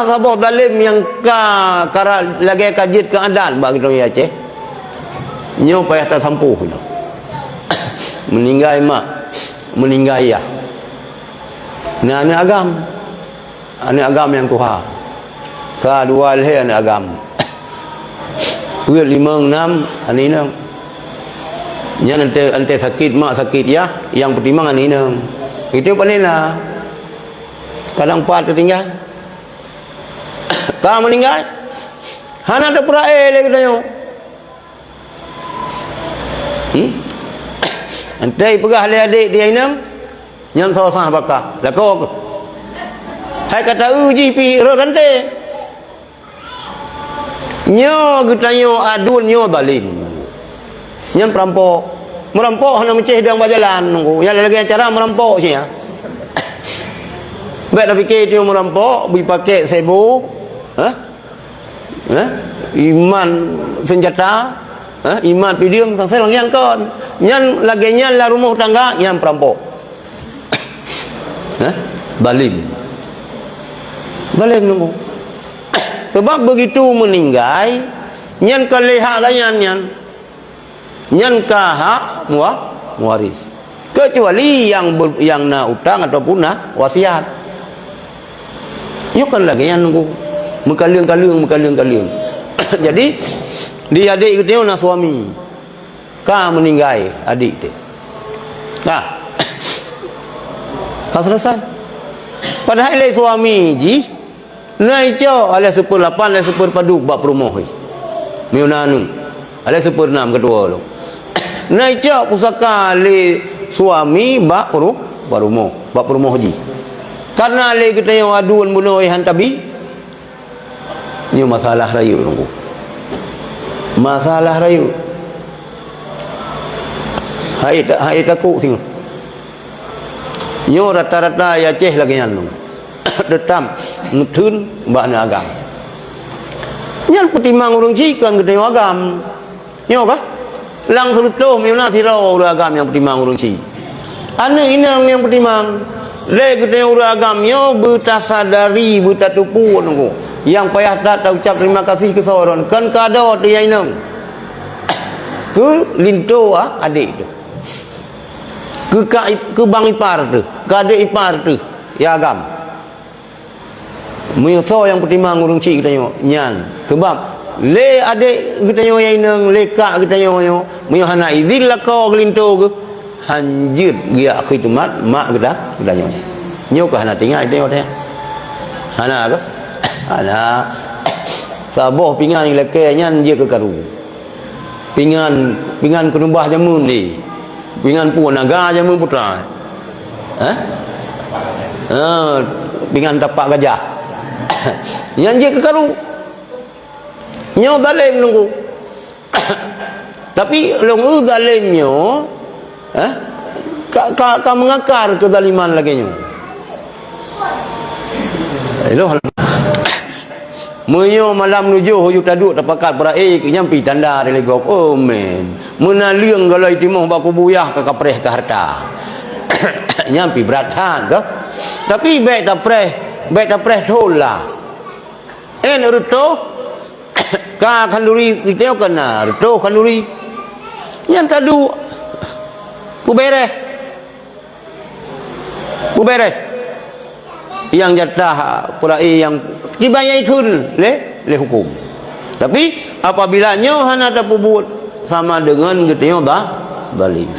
Sabah dalim yang kara lagi kajit keadaan bagi kita Aceh. Nyo payah tak sampuh. Meninggal mak, meninggal ayah. Nah, anak agam yang Tuhan. Sa dua leh anak agam. Dua lima enam ani nang. Nya ante sakit mak sakit ya, yang pertimbangan ani nang. Itu panena. Kadang pat tertinggal. Kau meninggal. Hana ada perae lagi tanya. Antai pegah le adik dia inang. Nyam sawah bakah. Lah kau. Hai kata uji pi ro rante. Nyo getanyo adun nyo dalim. Nyam perampok. Merampok hana menceh dang berjalan nunggu. Yang lagi acara merampok sih ya. Baik dah fikir dia merampok, beri paket sebu. Iman senjata, iman pidium sang lang yang kon. Nyan lagi nyan la rumah tangga yang perampok. Zalim nunggu. Sebab begitu meninggal, nyan kaleha layan nyan kahak muaris. Kecuali yang na utang ataupun na wasiat. Yuk kan lagi yang nunggu. Mekaling-kaling. Jadi dia adik dia nak suami. Ka meninggal adik dia. Ka selesai. Padahal le suami ji nai jo ala 18 ala 10 padu bab rumah ni. Miunanu. Ala 16 kedua lu. Nai jo pusaka le suami bab rumah ji. Karena le kita yang aduan bunuh hantabi. Ini masalah rayu nunggu. Masalah rayu. Hai takut sing. Nyo rata-rata ya Aceh lagi nang. Detam ngutun bakna agam. Nyan pertimang urang cikan gede agam. Nyo kah? Lang selutuh miuna sirau urang agam yang pertimang urang ci. Anu inang yang pertimang. Le gede urang agam nyo bertasadari bertatupu nunggu. Yang payah tak ucap terima kasih ke seorang kan kado dia inang ke linto adik tu ke bang ipar tu ke adik ipar tu ya agam menyuso yang pertimang urung cik kita nyan sebab le adik kita yang inang le kak kita nyo menyuhana izin lah kau linto ke hanjir dia khidmat mak kita nyo ke hana tinggal dia hana ke ada Sabah pingan yang lekenya dia ke karu. Pingan kenubah jamun ni. Pingan puan naga jamun putra. Pingan tapak gajah. Yang dia ke karu. Nyo zalim nunggu. Tapi long zalimnyo ka mengakar kezaliman lagi nyo. Hello. Menyo malam nujuh hujung taduk tapakat beraik nyampi tanda dari gop men menaliung galai timah baku buyah ke kapreh ke harta nyampi berathan ke tapi baik tak preh thola en ruto ka kanduri kita kena ruto kanduri yang tadu pubere yang jatah purai yang dibayai kun le hukum. Tapi apabila nyo hana ada pubut sama dengan geteo zalim.